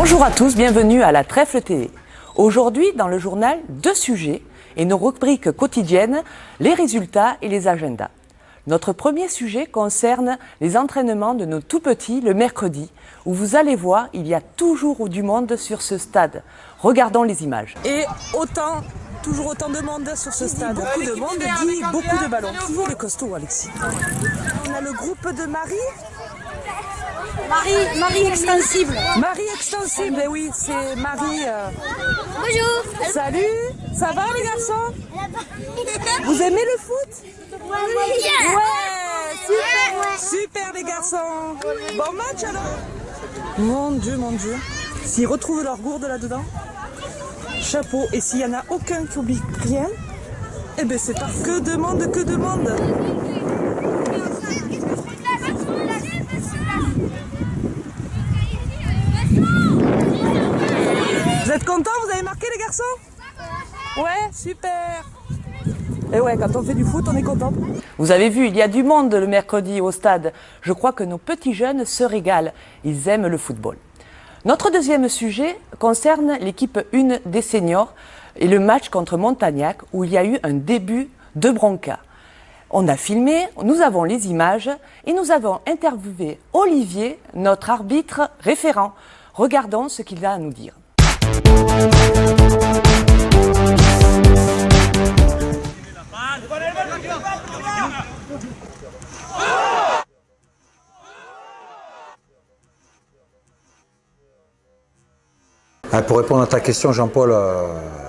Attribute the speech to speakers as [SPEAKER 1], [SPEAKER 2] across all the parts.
[SPEAKER 1] Bonjour à tous, bienvenue à la Trèfle TV. Aujourd'hui, dans le journal, 2 sujets et nos rubriques quotidiennes, les résultats et les agendas. Notre premier sujet concerne les entraînements de nos tout-petits le mercredi, où vous allez voir, il y a toujours du monde sur ce stade. Regardons les images. Et toujours autant de monde sur ce stade. Beaucoup de monde dit beaucoup de ballons. Toujours les costauds, Alexis. On a le groupe de Marie.
[SPEAKER 2] Marie extensible.
[SPEAKER 1] Marie extensible, et oui, c'est Marie.
[SPEAKER 2] Bonjour.
[SPEAKER 1] Salut, ça va les garçons? Vous aimez le foot?
[SPEAKER 2] Yeah.
[SPEAKER 1] Ouais, super les garçons. Bon match alors. Mon Dieu, s'ils retrouvent leur gourde là-dedans, chapeau. Et s'il n'y en a aucun qui oublie rien, eh ben c'est pas que de monde. Vous êtes contents? Vous avez marqué les garçons? Ouais, super. Et ouais, quand on fait du foot, on est content. Vous avez vu, il y a du monde le mercredi au stade. Je crois que nos petits jeunes se régalent. Ils aiment le football. Notre deuxième sujet concerne l'équipe 1 des seniors et le match contre Montagnac où il y a eu un début de bronca. On a filmé, nous avons les images et nous avons interviewé Olivier, notre arbitre référent. Regardons ce qu'il a à nous dire.
[SPEAKER 3] Pour répondre à ta question, Jean-Paul,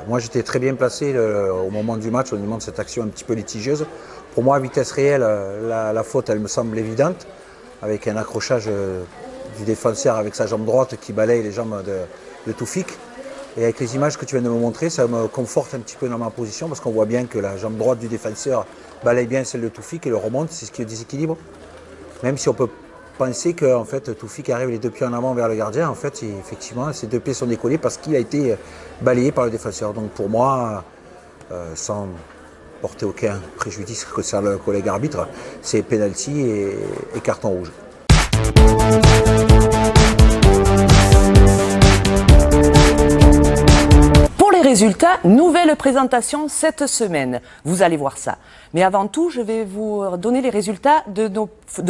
[SPEAKER 3] moi j'étais très bien placé au moment du match, au moment de cette action un petit peu litigieuse. Pour moi, à vitesse réelle, la faute, elle me semble évidente, avec un accrochage du défenseur avec sa jambe droite qui balaye les jambes de Toufik. Et avec les images que tu viens de me montrer, ça me conforte un petit peu dans ma position parce qu'on voit bien que la jambe droite du défenseur balaye bien celle de Toufik et le remonte, c'est ce qui déséquilibre. Même si on peut penser que en fait, Toufik arrive les 2 pieds en avant vers le gardien, en fait, effectivement, ses 2 pieds sont décollés parce qu'il a été balayé par le défenseur. Donc pour moi, sans porter aucun préjudice concernant le collègue arbitre, c'est pénalty et carton rouge.
[SPEAKER 1] Résultats, nouvelle présentation cette semaine. Vous allez voir ça. Mais avant tout, je vais vous donner les résultats de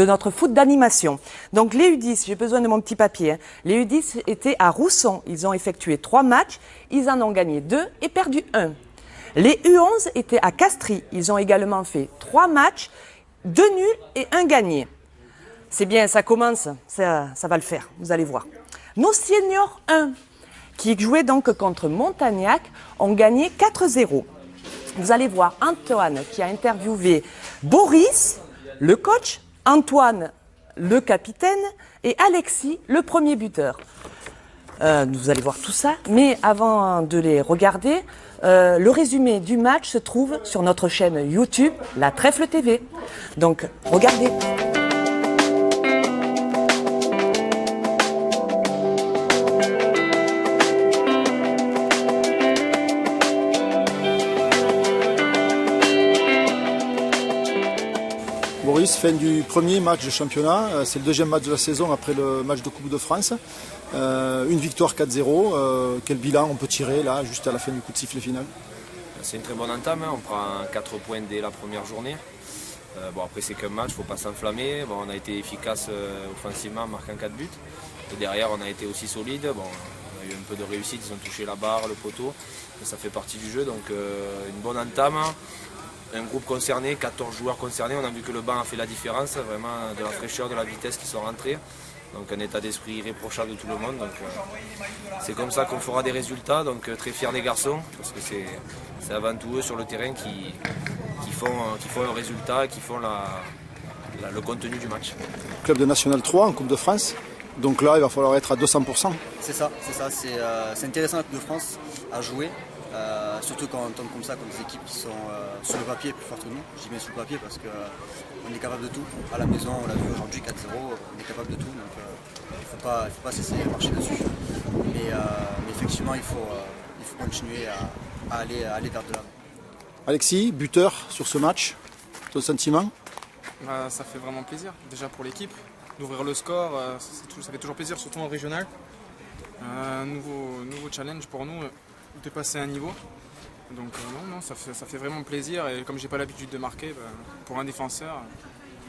[SPEAKER 1] notre foot d'animation. Donc les U10, j'ai besoin de mon petit papier. Les U10 étaient à Rousson. Ils ont effectué 3 matchs. Ils en ont gagné 2 et perdu 1. Les U11 étaient à Castries. Ils ont également fait 3 matchs, 2 nuls et 1 gagné. C'est bien, ça commence. Ça va le faire. Vous allez voir. Nos seniors 1. Qui jouaient donc contre Montagnac, ont gagné 4-0. Vous allez voir Antoine qui a interviewé Boris, le coach, Antoine, le capitaine, et Alexis, le premier buteur. Vous allez voir tout ça, mais avant de les regarder, le résumé du match se trouve sur notre chaîne YouTube, la Trèfle TV. Donc, regardez.
[SPEAKER 4] Boris, fin du premier match de championnat, c'est le 2e match de la saison après le match de Coupe de France. Une victoire 4-0, quel bilan on peut tirer là, juste à la fin du coup de sifflet final?
[SPEAKER 5] C'est une très bonne entame, on prend 4 points dès la première journée. Après c'est qu'un match, il ne faut pas s'enflammer. On a été efficace offensivement en marquant 4 buts. Et derrière on a été aussi solide. On a eu un peu de réussite, ils ont touché la barre, le poteau. Mais ça fait partie du jeu, donc une bonne entame. Un groupe concerné, 14 joueurs concernés, on a vu que le banc a fait la différence, vraiment de la fraîcheur, de la vitesse qui sont rentrés. Donc un état d'esprit irréprochable de tout le monde. Donc c'est comme ça qu'on fera des résultats, donc très fiers des garçons, parce que c'est avant tout eux sur le terrain qui font le résultat, qui font le contenu du match.
[SPEAKER 4] Club de National 3 en Coupe de France, donc là il va falloir être à 200%.
[SPEAKER 6] C'est ça, c'est intéressant la Coupe de France à jouer. Surtout quand on tombe comme ça, contre des équipes qui sont sur le papier plus fortes que nous. Je dis bien sur le papier parce qu'on est capable de tout. À la maison, on l'a vu aujourd'hui 4-0, on est capable de tout. Donc il ne faut pas cesser de marcher dessus. Mais effectivement, il faut continuer à aller vers de l'avant.
[SPEAKER 4] Alexis, buteur sur ce match, ton sentiment?
[SPEAKER 7] Ça fait vraiment plaisir, déjà pour l'équipe, d'ouvrir le score, ça fait toujours plaisir, surtout en régional. Un nouveau challenge pour nous, de passer un niveau. Donc non, ça fait vraiment plaisir. Et comme j'ai pas l'habitude de marquer, pour un défenseur,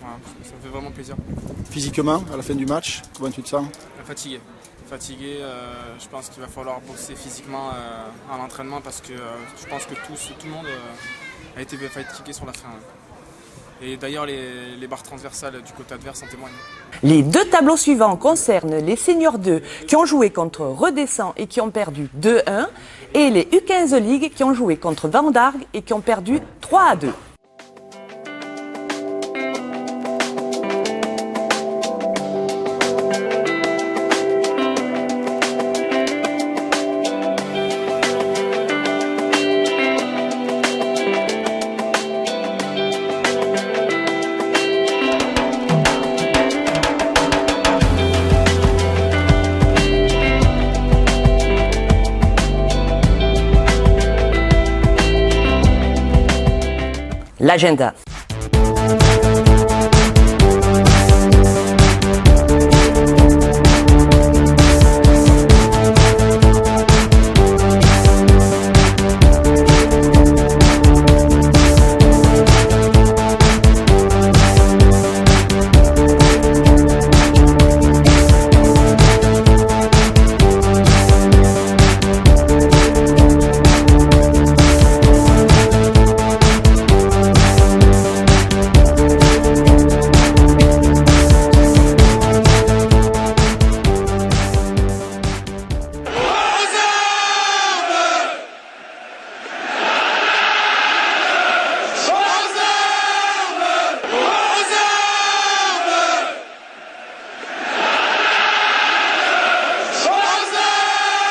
[SPEAKER 7] voilà, ça me fait vraiment plaisir.
[SPEAKER 4] Physiquement, à la fin du match, comment tu te sens?
[SPEAKER 7] Fatigué. Je pense qu'il va falloir bosser physiquement à l'entraînement parce que je pense que tout le monde a été fatigué sur la fin. Et d'ailleurs, les barres transversales du côté adverse en témoignent.
[SPEAKER 1] Les deux tableaux suivants concernent les seniors 2 qui ont joué contre Redescend et qui ont perdu 2-1 et les U15 League qui ont joué contre Vendargue et qui ont perdu 3-2. L'agenda.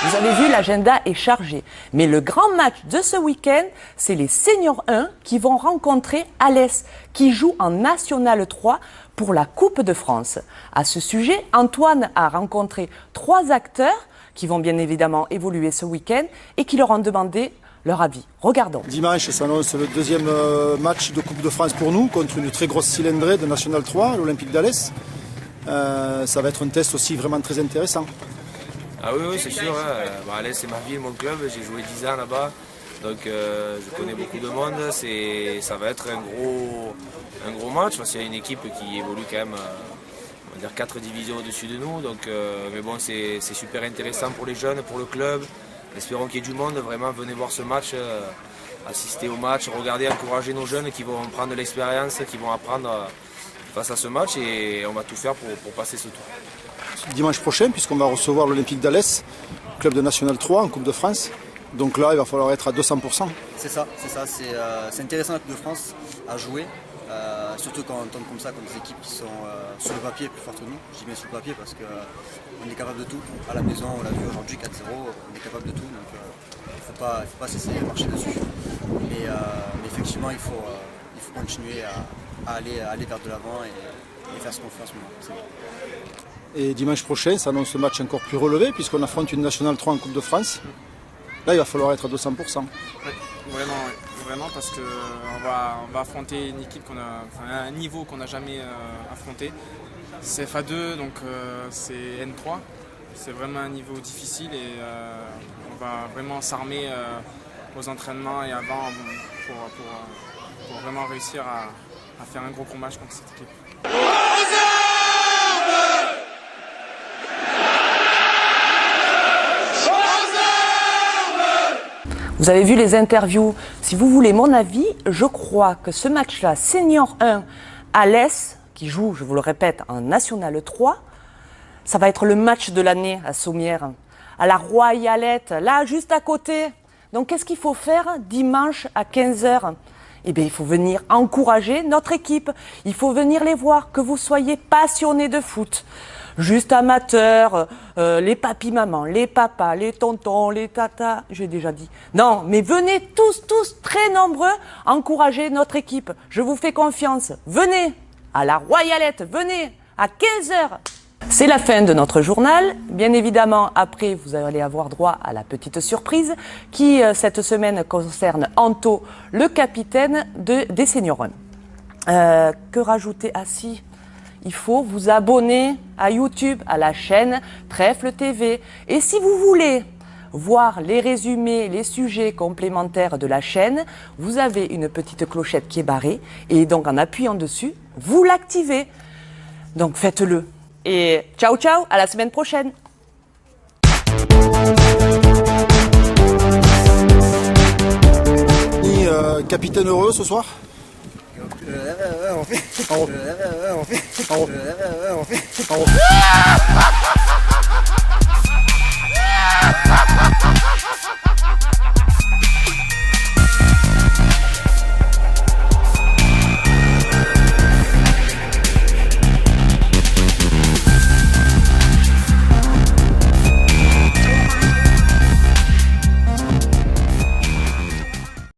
[SPEAKER 1] Vous avez vu, l'agenda est chargé. Mais le grand match de ce week-end, c'est les Seniors 1 qui vont rencontrer Alès, qui joue en National 3 pour la Coupe de France. À ce sujet, Antoine a rencontré 3 acteurs qui vont bien évidemment évoluer ce week-end et qui leur ont demandé leur avis. Regardons.
[SPEAKER 4] Dimanche s'annonce le deuxième match de Coupe de France pour nous contre une très grosse cylindrée de National 3, l'Olympique d'Alès. Ça va être un test aussi vraiment très intéressant.
[SPEAKER 5] Ah oui, c'est sûr. Alès, c'est ma ville, mon club. J'ai joué 10 ans là-bas. Donc je connais beaucoup de monde. Ça va être un gros match parce qu'il y a une équipe qui évolue quand même, on va dire 4 divisions au-dessus de nous. Donc, mais bon, c'est super intéressant pour les jeunes, pour le club. Espérons qu'il y ait du monde. Vraiment, venez voir ce match, assister au match, regarder, encourager nos jeunes qui vont prendre de l'expérience, qui vont apprendre face à ce match et on va tout faire pour passer ce tour.
[SPEAKER 4] Dimanche prochain, puisqu'on va recevoir l'Olympique d'Alès, club de National 3 en Coupe de France. Donc là, il va falloir être à 200%.
[SPEAKER 6] C'est ça. C'est intéressant la Coupe de France à jouer. Surtout quand on tombe comme ça, contre des équipes qui sont sur le papier plus fortes que nous. Je dis bien sur le papier parce qu'on est capable de tout. À la maison, on l'a vu aujourd'hui 4-0, on est capable de tout. Donc il ne faut pas cesser de marcher dessus. Mais effectivement, il faut continuer à aller vers de l'avant et faire ce qu'on fait en ce moment.
[SPEAKER 4] Et dimanche prochain, ça annonce un match encore plus relevé puisqu'on affronte une National 3 en Coupe de France. Là, il va falloir être à 200%.
[SPEAKER 7] Oui, vraiment parce qu'on va affronter une équipe un niveau qu'on n'a jamais affronté. C'est FA2, donc c'est N3. C'est vraiment un niveau difficile et on va vraiment s'armer aux entraînements et avant pour vraiment réussir à faire un gros match contre cette équipe.
[SPEAKER 1] Vous avez vu les interviews. Si vous voulez mon avis, je crois que ce match-là, Senior 1, Alès, qui joue, je vous le répète, en National 3, ça va être le match de l'année à Sommières, à la Royalette, là, juste à côté. Donc, qu'est-ce qu'il faut faire dimanche à 15h ? Eh bien, il faut venir encourager notre équipe. Il faut venir les voir, que vous soyez passionnés de foot. Juste amateurs, les papis-mamans, les papas, les tontons, les tatas, j'ai déjà dit. Non, mais venez tous, très nombreux, encourager notre équipe. Je vous fais confiance. Venez à la Royalette, venez à 15h. C'est la fin de notre journal. Bien évidemment, après, vous allez avoir droit à la petite surprise qui, cette semaine, concerne Anto, le capitaine des Seniors 1. Que rajouter? Ah si, il faut vous abonner à YouTube, à la chaîne Trèfle TV. Et si vous voulez voir les résumés, les sujets complémentaires de la chaîne, vous avez une petite clochette qui est barrée et donc en appuyant dessus, vous l'activez. Donc faites-le. Et ciao ciao, à la semaine prochaine.
[SPEAKER 4] Capitaine heureux ce soir?
[SPEAKER 6] On fait.